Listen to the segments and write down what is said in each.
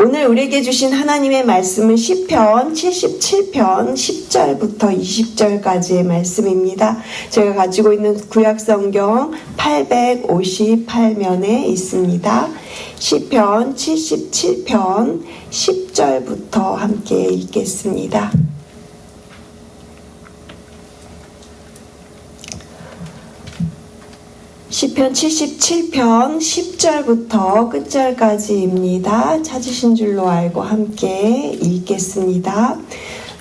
오늘 우리에게 주신 하나님의 말씀은 시편 77편 10절부터 20절까지의 말씀입니다. 제가 가지고 있는 구약성경 858면에 있습니다. 시편 77편 10절부터 함께 읽겠습니다. 시편 77편 10절부터 끝절까지입니다. 찾으신 줄로 알고 함께 읽겠습니다.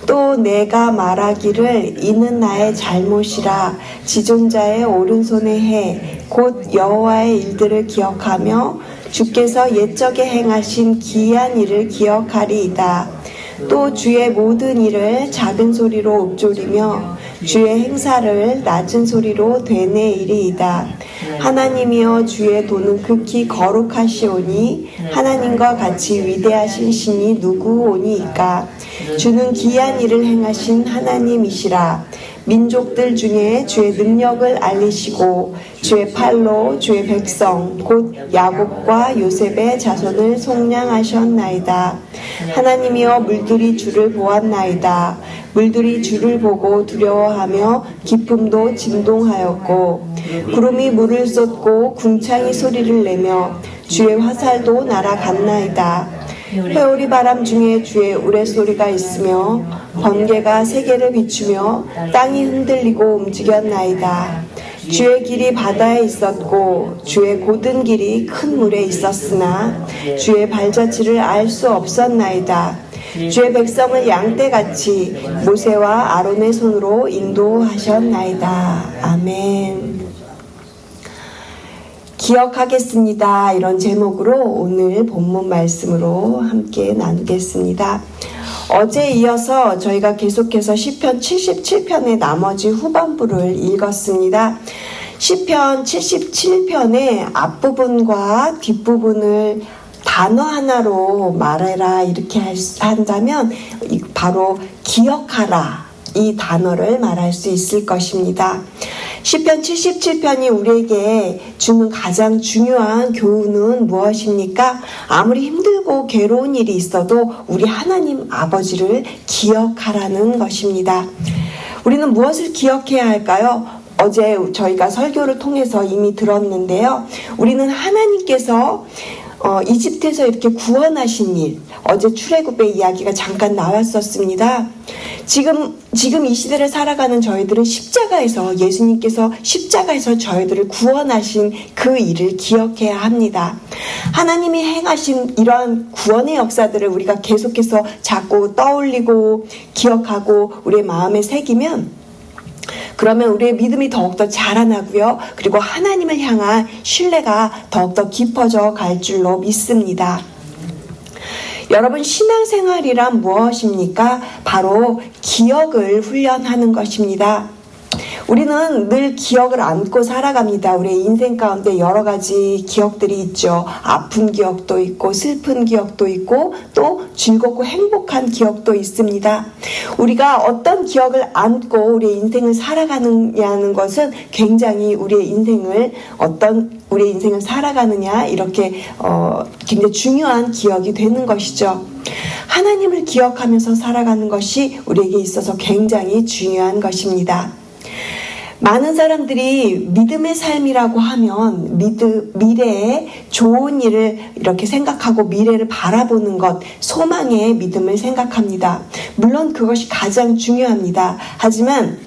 또 내가 말하기를 이는 나의 잘못이라 지존자의 오른손의 해 곧 여호와의 일들을 기억하며 주께서 옛적에 행하신 기이한 일을 기억하리이다. 또 주의 모든 일을 작은 소리로 읊조리며 주의 행사를 낮은 소리로 되뇌이리이다. 하나님이여 주의 도는 극히 거룩하시오니 하나님과 같이 위대하신 신이 누구오니이까. 주는 기이한 일을 행하신 하나님이시라. 민족들 중에 주의 능력을 알리시고 주의 팔로 주의 백성 곧 야곱과 요셉의 자손을 속량하셨나이다. 하나님이여 물들이 주를 보았나이다. 물들이 주를 보고 두려워하며 기쁨도 진동하였고 구름이 물을 쏟고 궁창이 소리를 내며 주의 화살도 날아갔나이다. 회오리 바람 중에 주의 우레소리가 있으며 번개가 세계를 비추며 땅이 흔들리고 움직였나이다. 주의 길이 바다에 있었고 주의 곧은 길이 큰 물에 있었으나 주의 발자취를 알 수 없었나이다. 주의 백성을 양떼같이 모세와 아론의 손으로 인도하셨나이다. 아멘. 기억하겠습니다. 이런 제목으로 오늘 본문 말씀으로 함께 나누겠습니다. 어제에 이어서 저희가 계속해서 시편 77편의 나머지 후반부를 읽었습니다. 시편 77편의 앞부분과 뒷부분을 단어 하나로 말해라 이렇게 한다면 바로 기억하라 이 단어를 말할 수 있을 것입니다. 시편 77편이 우리에게 주는 가장 중요한 교훈은 무엇입니까? 아무리 힘들고 괴로운 일이 있어도 우리 하나님 아버지를 기억하라는 것입니다. 우리는 무엇을 기억해야 할까요? 어제 저희가 설교를 통해서 이미 들었는데요. 우리는 하나님께서 이집트에서 이렇게 구원하신 일, 어제 출애굽의 이야기가 잠깐 나왔었습니다. 지금 이 시대를 살아가는 저희들은 십자가에서 예수님께서 십자가에서 저희들을 구원하신 그 일을 기억해야 합니다. 하나님이 행하신 이러한 구원의 역사들을 우리가 계속해서 자꾸 떠올리고 기억하고 우리의 마음에 새기면 그러면 우리의 믿음이 더욱더 자라나고요. 그리고 하나님을 향한 신뢰가 더욱더 깊어져 갈 줄로 믿습니다. 여러분, 신앙생활이란 무엇입니까? 바로 기억을 훈련하는 것입니다. 우리는 늘 기억을 안고 살아갑니다. 우리의 인생 가운데 여러 가지 기억들이 있죠. 아픈 기억도 있고 슬픈 기억도 있고 또 즐겁고 행복한 기억도 있습니다. 우리가 어떤 기억을 안고 우리의 인생을 살아가느냐는 것은 굉장히 우리의 인생을 살아가느냐 이렇게 굉장히 중요한 기억이 되는 것이죠. 하나님을 기억하면서 살아가는 것이 우리에게 있어서 굉장히 중요한 것입니다. 많은 사람들이 믿음의 삶이라고 하면 미래에 좋은 일을 이렇게 생각하고 미래를 바라보는 것, 소망의 믿음을 생각합니다. 물론 그것이 가장 중요합니다. 하지만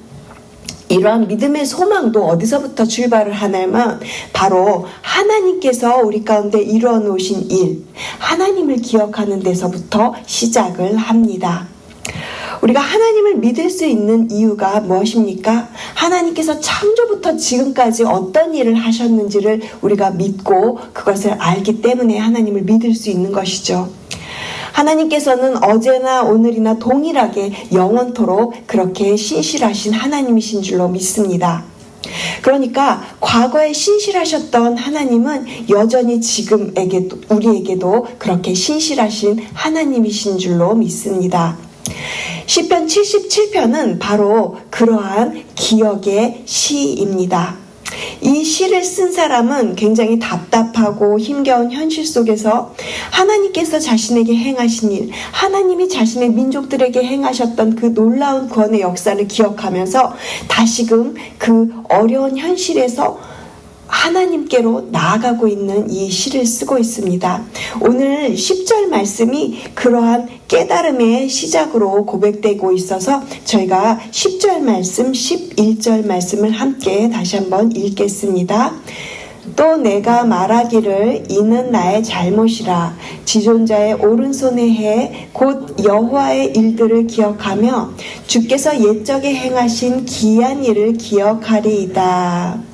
이러한 믿음의 소망도 어디서부터 출발을 하냐면 바로 하나님께서 우리 가운데 이루어 놓으신 일, 하나님을 기억하는 데서부터 시작을 합니다. 우리가 하나님을 믿을 수 있는 이유가 무엇입니까? 하나님께서 창조부터 지금까지 어떤 일을 하셨는지를 우리가 믿고 그것을 알기 때문에 하나님을 믿을 수 있는 것이죠. 하나님께서는 어제나 오늘이나 동일하게 영원토록 그렇게 신실하신 하나님이신 줄로 믿습니다. 그러니까 과거에 신실하셨던 하나님은 여전히 우리에게도 그렇게 신실하신 하나님이신 줄로 믿습니다. 시편 77편은 바로 그러한 기억의 시입니다. 이 시를 쓴 사람은 굉장히 답답하고 힘겨운 현실 속에서 하나님께서 자신에게 행하신 일, 하나님이 자신의 민족들에게 행하셨던 그 놀라운 구원의 역사를 기억하면서 다시금 그 어려운 현실에서 하나님께로 나아가고 있는 이 시를 쓰고 있습니다. 오늘 10절 말씀이 그러한 깨달음의 시작으로 고백되고 있어서 저희가 10절 말씀, 11절 말씀을 함께 다시 한번 읽겠습니다. 또 내가 말하기를 이는 나의 잘못이라 지존자의 오른손의 해 곧 여호와의 일들을 기억하며 주께서 옛적에 행하신 기이한 일을 기억하리이다.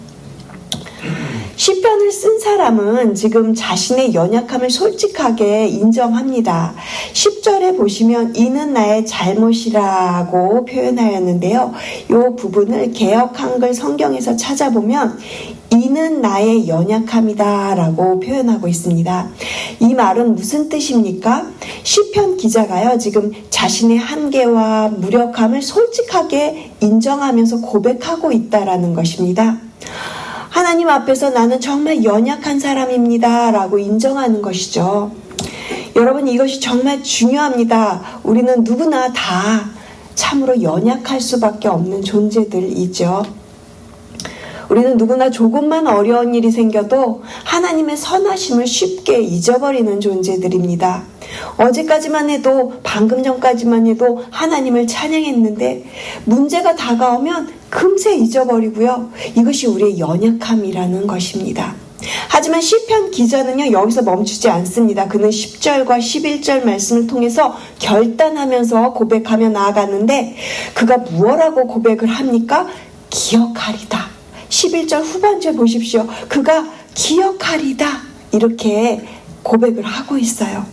시편을 쓴 사람은 지금 자신의 연약함을 솔직하게 인정합니다. 10절에 보시면 이는 나의 잘못이라고 표현하였는데요. 이 부분을 개역 한글 성경에서 찾아보면 이는 나의 연약함이다 라고 표현하고 있습니다. 이 말은 무슨 뜻입니까? 시편 기자가요, 지금 자신의 한계와 무력함을 솔직하게 인정하면서 고백하고 있다라는 것입니다. 하나님 앞에서 나는 정말 연약한 사람입니다 라고 인정하는 것이죠. 여러분, 이것이 정말 중요합니다. 우리는 누구나 다 참으로 연약할 수밖에 없는 존재들이죠. 우리는 누구나 조금만 어려운 일이 생겨도 하나님의 선하심을 쉽게 잊어버리는 존재들입니다. 어제까지만 해도, 방금 전까지만 해도 하나님을 찬양했는데 문제가 다가오면 금세 잊어버리고요. 이것이 우리의 연약함이라는 것입니다. 하지만 시편 기자는요, 여기서 멈추지 않습니다. 그는 10절과 11절 말씀을 통해서 결단하면서 고백하며 나아갔는데 그가 무엇라고 고백을 합니까? 기억하리다. 11절 후반절 보십시오. 그가 기억하리다 이렇게 고백을 하고 있어요.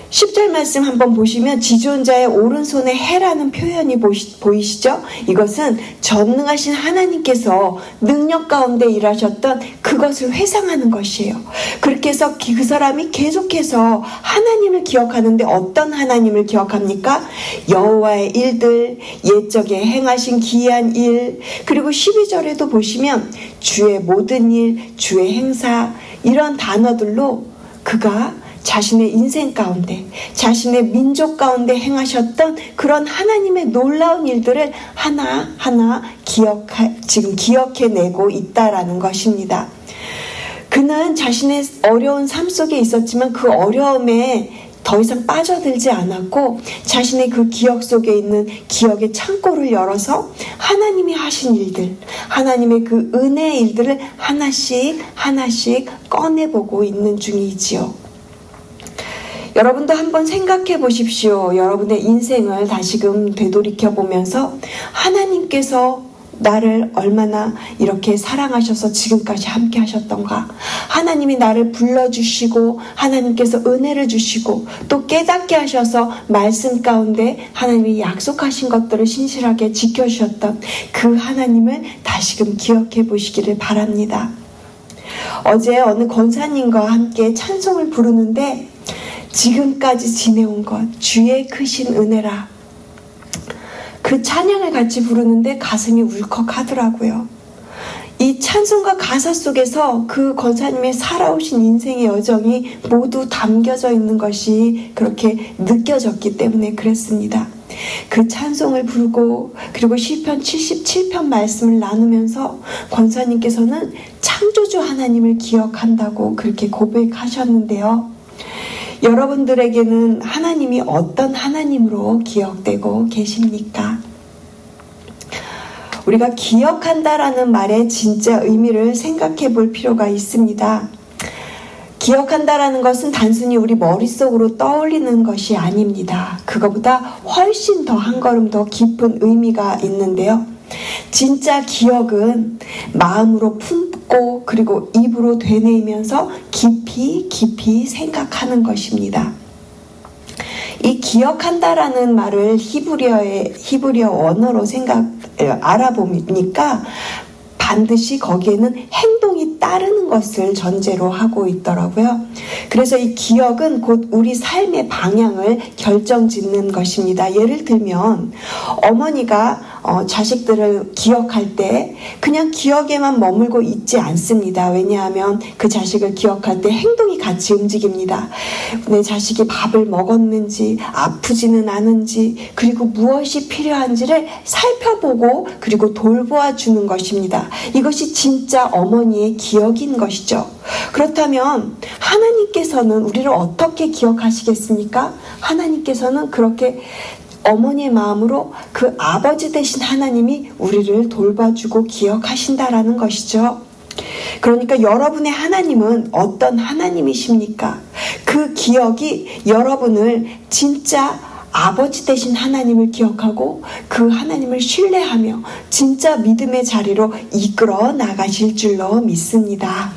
10절 말씀 한번 보시면 지존자의 오른손에 해라는 표현이 보이시죠? 이것은 전능하신 하나님께서 능력 가운데 일하셨던 그것을 회상하는 것이에요. 그렇게 해서 그 사람이 계속해서 하나님을 기억하는데 어떤 하나님을 기억합니까? 여호와의 일들, 옛적에 행하신 기이한 일, 그리고 12절에도 보시면 주의 모든 일, 주의 행사, 이런 단어들로 그가 자신의 인생 가운데, 자신의 민족 가운데 행하셨던 그런 하나님의 놀라운 일들을 하나하나 지금 기억해내고 있다라는 것입니다. 그는 자신의 어려운 삶 속에 있었지만 그 어려움에 더 이상 빠져들지 않았고 자신의 그 기억 속에 있는 기억의 창고를 열어서 하나님이 하신 일들, 하나님의 그 은혜의 일들을 하나씩 꺼내보고 있는 중이지요. 여러분도 한번 생각해 보십시오. 여러분의 인생을 다시금 되돌이켜 보면서 하나님께서 나를 얼마나 이렇게 사랑하셔서 지금까지 함께 하셨던가. 하나님이 나를 불러주시고 하나님께서 은혜를 주시고 또 깨닫게 하셔서 말씀 가운데 하나님이 약속하신 것들을 신실하게 지켜주셨던 그 하나님을 다시금 기억해 보시기를 바랍니다. 어제 어느 권사님과 함께 찬송을 부르는데 지금까지 지내온 것, 주의 크신 은혜라. 그 찬양을 같이 부르는데 가슴이 울컥하더라고요. 이 찬송과 가사 속에서 그 권사님의 살아오신 인생의 여정이 모두 담겨져 있는 것이 그렇게 느껴졌기 때문에 그랬습니다. 그 찬송을 부르고 그리고 시편 77편 말씀을 나누면서 권사님께서는 창조주 하나님을 기억한다고 그렇게 고백하셨는데요. 여러분들에게는 하나님이 어떤 하나님으로 기억되고 계십니까? 우리가 기억한다라는 말의 진짜 의미를 생각해 볼 필요가 있습니다. 기억한다라는 것은 단순히 우리 머릿속으로 떠올리는 것이 아닙니다. 그거보다 훨씬 더 한 걸음 더 깊은 의미가 있는데요. 진짜 기억은 마음으로 품고 그리고 입으로 되뇌이면서 깊이 생각하는 것입니다. 이 기억한다라는 말을 히브리어 언어로 알아보니까 반드시 거기에는 행동이 따르는 것을 전제로 하고 있더라고요. 그래서 이 기억은 곧 우리 삶의 방향을 결정짓는 것입니다. 예를 들면 어머니가 자식들을 기억할 때 그냥 기억에만 머물고 있지 않습니다. 왜냐하면 그 자식을 기억할 때 행동이 같이 움직입니다. 내 자식이 밥을 먹었는지, 아프지는 않은지, 그리고 무엇이 필요한지를 살펴보고 그리고 돌보아 주는 것입니다. 이것이 진짜 어머니의 기억인 것이죠. 그렇다면 하나님께서는 우리를 어떻게 기억하시겠습니까? 하나님께서는 그렇게 어머니의 마음으로 그 아버지 되신 하나님이 우리를 돌봐주고 기억하신다라는 것이죠. 그러니까 여러분의 하나님은 어떤 하나님이십니까? 그 기억이 여러분을 진짜 아버지 되신 하나님을 기억하고 그 하나님을 신뢰하며 진짜 믿음의 자리로 이끌어 나가실 줄로 믿습니다.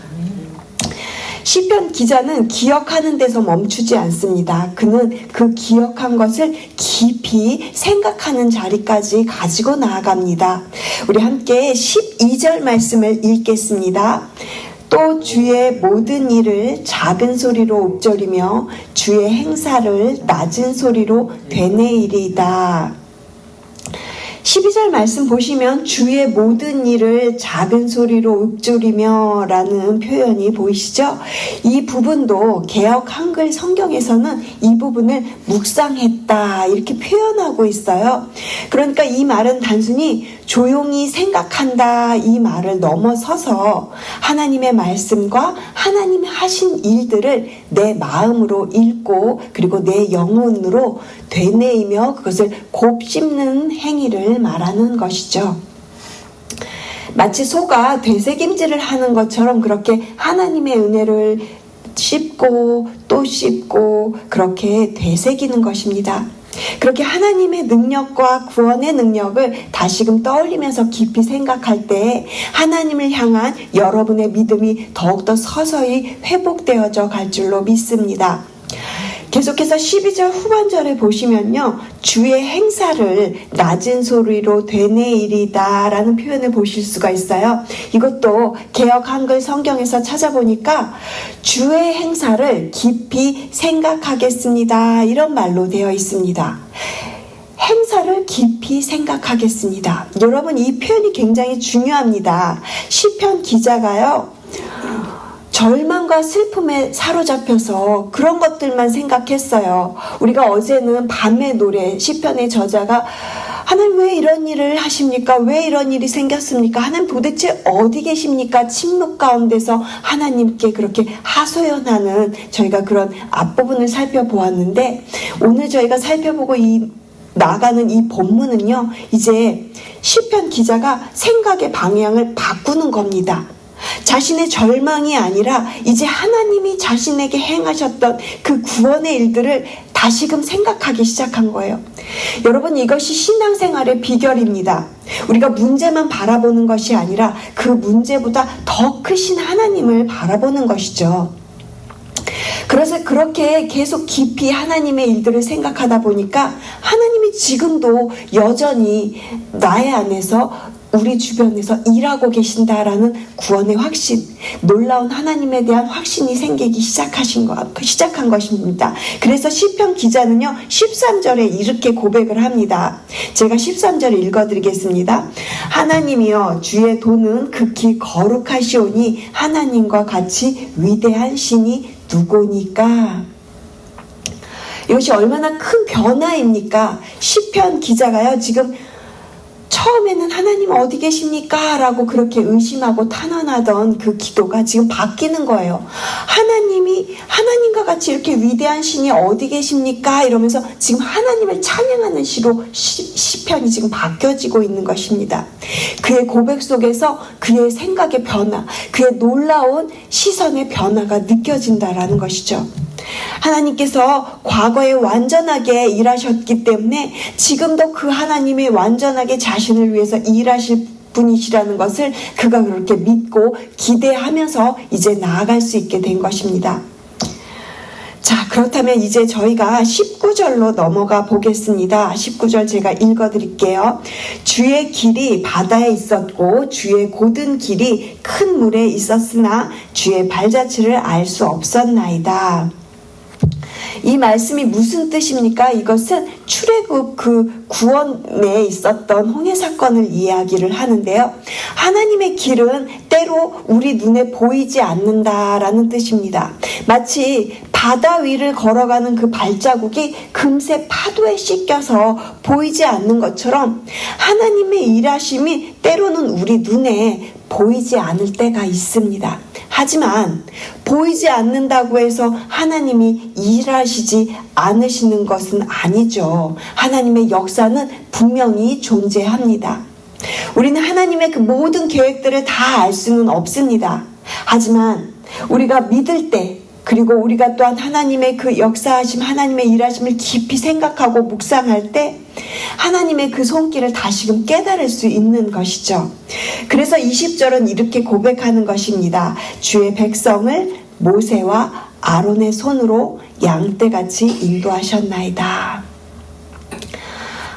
시편 기자는 기억하는 데서 멈추지 않습니다. 그는 그 기억한 것을 깊이 생각하는 자리까지 가지고 나아갑니다. 우리 함께 12절 말씀을 읽겠습니다. 또 주의 모든 일을 작은 소리로 읊조리며 주의 행사를 낮은 소리로 되뇌이리이다. 12절 말씀 보시면 주의 모든 일을 작은 소리로 읊조리며 라는 표현이 보이시죠? 이 부분도 개역 한글 성경에서는 이 부분을 묵상했다 이렇게 표현하고 있어요. 그러니까 이 말은 단순히 조용히 생각한다 이 말을 넘어서서 하나님의 말씀과 하나님이 하신 일들을 내 마음으로 읽고 그리고 내 영혼으로 되뇌이며 그것을 곱씹는 행위를 말하는 것이죠. 마치 소가 되새김질을 하는 것처럼 그렇게 하나님의 은혜를 씹고 또 씹고 그렇게 되새기는 것입니다. 그렇게 하나님의 능력과 구원의 능력을 다시금 떠올리면서 깊이 생각할 때 하나님을 향한 여러분의 믿음이 더욱더 서서히 회복되어져 갈 줄로 믿습니다. 계속해서 12절 후반절에 보시면요. 주의 행사를 낮은 소리로 되뇌이리다 라는 표현을 보실 수가 있어요. 이것도 개역 한글 성경에서 찾아보니까 주의 행사를 깊이 생각하겠습니다. 이런 말로 되어 있습니다. 행사를 깊이 생각하겠습니다. 여러분 이 표현이 굉장히 중요합니다. 시편 기자가요. 절망과 슬픔에 사로잡혀서 그런 것들만 생각했어요. 우리가 어제는 밤의 노래 시편의 저자가 하나님 왜 이런 일을 하십니까? 왜 이런 일이 생겼습니까? 하나님 도대체 어디 계십니까? 침묵 가운데서 하나님께 그렇게 하소연하는 저희가 그런 앞부분을 살펴보았는데 오늘 저희가 살펴보고 나가는 이 본문은요. 이제 시편 기자가 생각의 방향을 바꾸는 겁니다. 자신의 절망이 아니라 이제 하나님이 자신에게 행하셨던 그 구원의 일들을 다시금 생각하기 시작한 거예요. 여러분 이것이 신앙생활의 비결입니다. 우리가 문제만 바라보는 것이 아니라 그 문제보다 더 크신 하나님을 바라보는 것이죠. 그래서 그렇게 계속 깊이 하나님의 일들을 생각하다 보니까 하나님이 지금도 여전히 나의 안에서 우리 주변에서 일하고 계신다라는 구원의 확신, 놀라운 하나님에 대한 확신이 생기기 시작한 것입니다. 그래서 시편 기자는요, 13절에 이렇게 고백을 합니다. 제가 13절을 읽어드리겠습니다. 하나님이여 주의 도는 극히 거룩하시오니 하나님과 같이 위대한 신이 누구니까? 이것이 얼마나 큰 변화입니까? 시편 기자가요, 지금 처음에는 하나님 어디 계십니까? 라고 그렇게 의심하고 탄원하던 그 기도가 지금 바뀌는 거예요. 하나님과 같이 이렇게 위대한 신이 어디 계십니까? 이러면서 지금 하나님을 찬양하는 시로 시편이 지금 바뀌어지고 있는 것입니다. 그의 고백 속에서 그의 생각의 변화, 그의 놀라운 시선의 변화가 느껴진다라는 것이죠. 하나님께서 과거에 완전하게 일하셨기 때문에 지금도 그 하나님이 완전하게 자신을 위해서 일하실 분이시라는 것을 그가 그렇게 믿고 기대하면서 이제 나아갈 수 있게 된 것입니다. 자, 그렇다면 이제 저희가 19절로 넘어가 보겠습니다. 19절 제가 읽어드릴게요. 주의 길이 바다에 있었고 주의 곧은 길이 큰 물에 있었으나 주의 발자취를 알 수 없었나이다. 이 말씀이 무슨 뜻입니까? 이것은 출애굽 그 구원에 있었던 홍해 사건을 이야기를 하는데요. 하나님의 길은 때로 우리 눈에 보이지 않는다라는 뜻입니다. 마치 바다 위를 걸어가는 그 발자국이 금세 파도에 씻겨서 보이지 않는 것처럼 하나님의 일하심이 때로는 우리 눈에 보이지 않을 때가 있습니다. 하지만 보이지 않는다고 해서 하나님이 일하시지 않으시는 것은 아니죠. 하나님의 역사는 분명히 존재합니다. 우리는 하나님의 그 모든 계획들을 다 알 수는 없습니다. 하지만 우리가 믿을 때, 그리고 우리가 또한 하나님의 그 역사하심, 하나님의 일하심을 깊이 생각하고 묵상할 때 하나님의 그 손길을 다시금 깨달을 수 있는 것이죠. 그래서 20절은 이렇게 고백하는 것입니다. 주의 백성을 모세와 아론의 손으로 양떼같이 인도하셨나이다.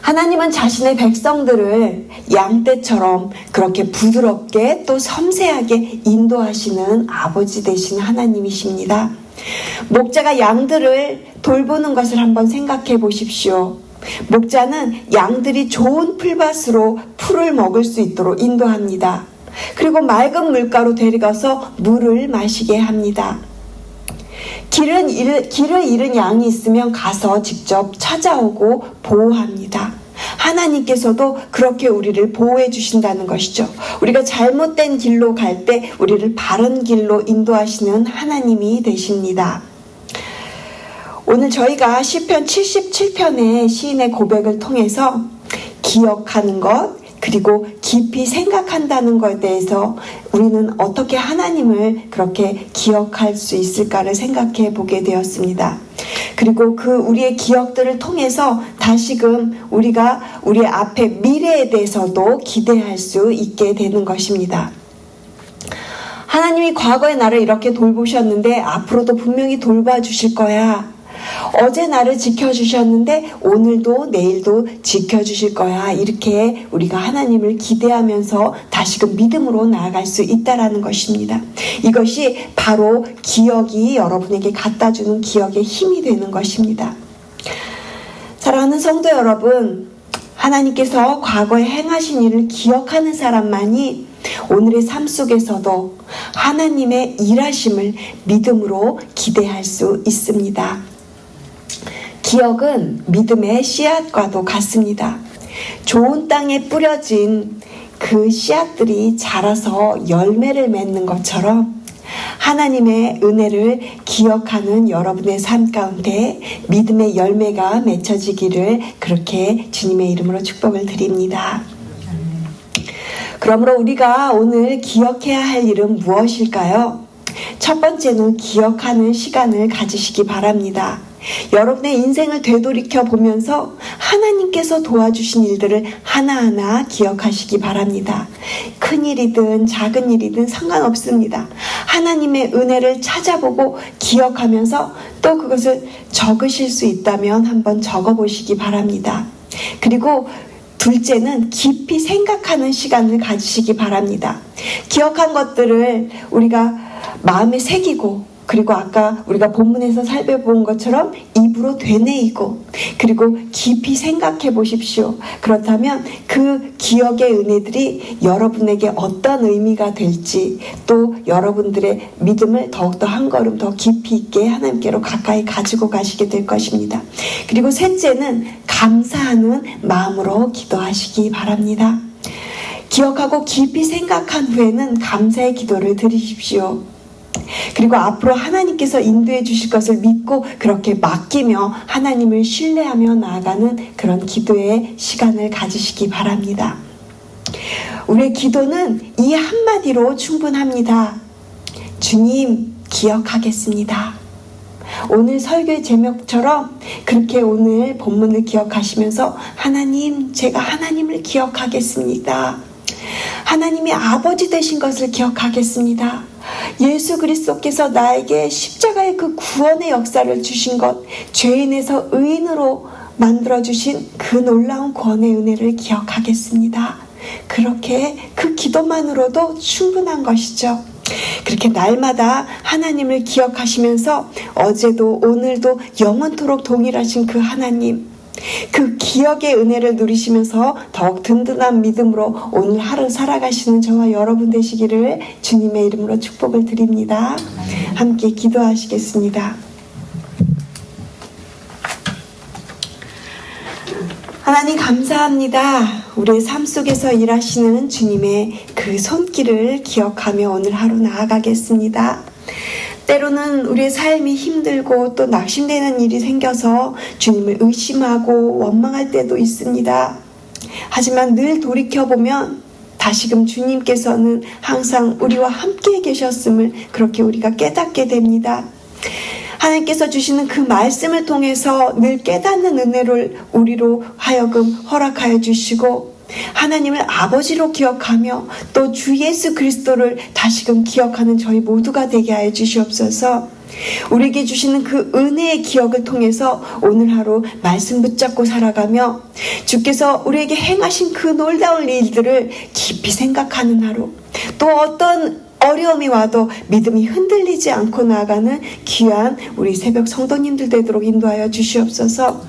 하나님은 자신의 백성들을 양떼처럼 그렇게 부드럽게 또 섬세하게 인도하시는 아버지 되신 하나님이십니다. 목자가 양들을 돌보는 것을 한번 생각해 보십시오. 목자는 양들이 좋은 풀밭으로 풀을 먹을 수 있도록 인도합니다. 그리고 맑은 물가로 데려가서 물을 마시게 합니다. 길을 잃은 양이 있으면 가서 직접 찾아오고 보호합니다. 하나님께서도 그렇게 우리를 보호해 주신다는 것이죠. 우리가 잘못된 길로 갈 때 우리를 바른 길로 인도하시는 하나님이 되십니다. 오늘 저희가 시편 77편의 시인의 고백을 통해서 기억하는 것, 그리고 깊이 생각한다는 것에 대해서 우리는 어떻게 하나님을 그렇게 기억할 수 있을까를 생각해 보게 되었습니다. 그리고 그 우리의 기억들을 통해서 다시금 우리가 우리 앞에 미래에 대해서도 기대할 수 있게 되는 것입니다. 하나님이 과거에 나를 이렇게 돌보셨는데 앞으로도 분명히 돌봐주실 거야. 어제 나를 지켜주셨는데 오늘도 내일도 지켜주실 거야. 이렇게 우리가 하나님을 기대하면서 다시금 믿음으로 나아갈 수 있다라는 것입니다. 이것이 바로 기억이 여러분에게 갖다주는 기억의 힘이 되는 것입니다. 사랑하는 성도 여러분, 하나님께서 과거에 행하신 일을 기억하는 사람만이 오늘의 삶 속에서도 하나님의 일하심을 믿음으로 기대할 수 있습니다. 기억은 믿음의 씨앗과도 같습니다. 좋은 땅에 뿌려진 그 씨앗들이 자라서 열매를 맺는 것처럼 하나님의 은혜를 기억하는 여러분의 삶 가운데 믿음의 열매가 맺혀지기를 그렇게 주님의 이름으로 축복을 드립니다. 그러므로 우리가 오늘 기억해야 할 일은 무엇일까요? 첫 번째는 기억하는 시간을 가지시기 바랍니다. 여러분의 인생을 되돌이켜 보면서 하나님께서 도와주신 일들을 하나하나 기억하시기 바랍니다. 큰 일이든 작은 일이든 상관없습니다. 하나님의 은혜를 찾아보고 기억하면서 또 그것을 적으실 수 있다면 한번 적어보시기 바랍니다. 그리고 둘째는 깊이 생각하는 시간을 가지시기 바랍니다. 기억한 것들을 우리가 마음에 새기고, 그리고 아까 우리가 본문에서 살펴본 것처럼 입으로 되뇌이고, 그리고 깊이 생각해 보십시오. 그렇다면 그 기억의 은혜들이 여러분에게 어떤 의미가 될지, 또 여러분들의 믿음을 더욱더 한 걸음 더 깊이 있게 하나님께로 가까이 가지고 가시게 될 것입니다. 그리고 셋째는 감사하는 마음으로 기도하시기 바랍니다. 기억하고 깊이 생각한 후에는 감사의 기도를 드리십시오. 그리고 앞으로 하나님께서 인도해 주실 것을 믿고 그렇게 맡기며 하나님을 신뢰하며 나아가는 그런 기도의 시간을 가지시기 바랍니다. 우리의 기도는 이 한마디로 충분합니다. 주님, 기억하겠습니다. 오늘 설교의 제목처럼 그렇게 오늘 본문을 기억하시면서 하나님, 제가 하나님을 기억하겠습니다. 하나님이 아버지 되신 것을 기억하겠습니다. 예수 그리스도께서 나에게 십자가의 그 구원의 역사를 주신 것, 죄인에서 의인으로 만들어주신 그 놀라운 구원의 은혜를 기억하겠습니다. 그렇게 그 기도만으로도 충분한 것이죠. 그렇게 날마다 하나님을 기억하시면서 어제도 오늘도 영원토록 동일하신 그 하나님, 그 기억의 은혜를 누리시면서 더욱 든든한 믿음으로 오늘 하루 살아가시는 저와 여러분 되시기를 주님의 이름으로 축복을 드립니다. 함께 기도하시겠습니다. 하나님 감사합니다. 우리의 삶 속에서 일하시는 주님의 그 손길을 기억하며 오늘 하루 나아가겠습니다. 때로는 우리의 삶이 힘들고 또 낙심되는 일이 생겨서 주님을 의심하고 원망할 때도 있습니다. 하지만 늘 돌이켜보면 다시금 주님께서는 항상 우리와 함께 계셨음을 그렇게 우리가 깨닫게 됩니다. 하나님께서 주시는 그 말씀을 통해서 늘 깨닫는 은혜를 우리로 하여금 허락하여 주시고 하나님을 아버지로 기억하며 또 주 예수 그리스도를 다시금 기억하는 저희 모두가 되게 하여 주시옵소서. 우리에게 주시는 그 은혜의 기억을 통해서 오늘 하루 말씀 붙잡고 살아가며 주께서 우리에게 행하신 그 놀라운 일들을 깊이 생각하는 하루, 또 어떤 어려움이 와도 믿음이 흔들리지 않고 나아가는 귀한 우리 새벽 성도님들 되도록 인도하여 주시옵소서.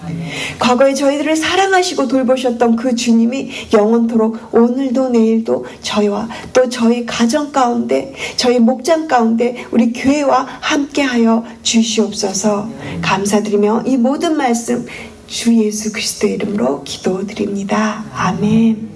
과거에 저희들을 사랑하시고 돌보셨던 그 주님이 영원토록 오늘도 내일도 저희와 또 저희 가정 가운데, 저희 목장 가운데, 우리 교회와 함께하여 주시옵소서. 감사드리며 이 모든 말씀 주 예수 그리스도의 이름으로 기도드립니다. 아멘.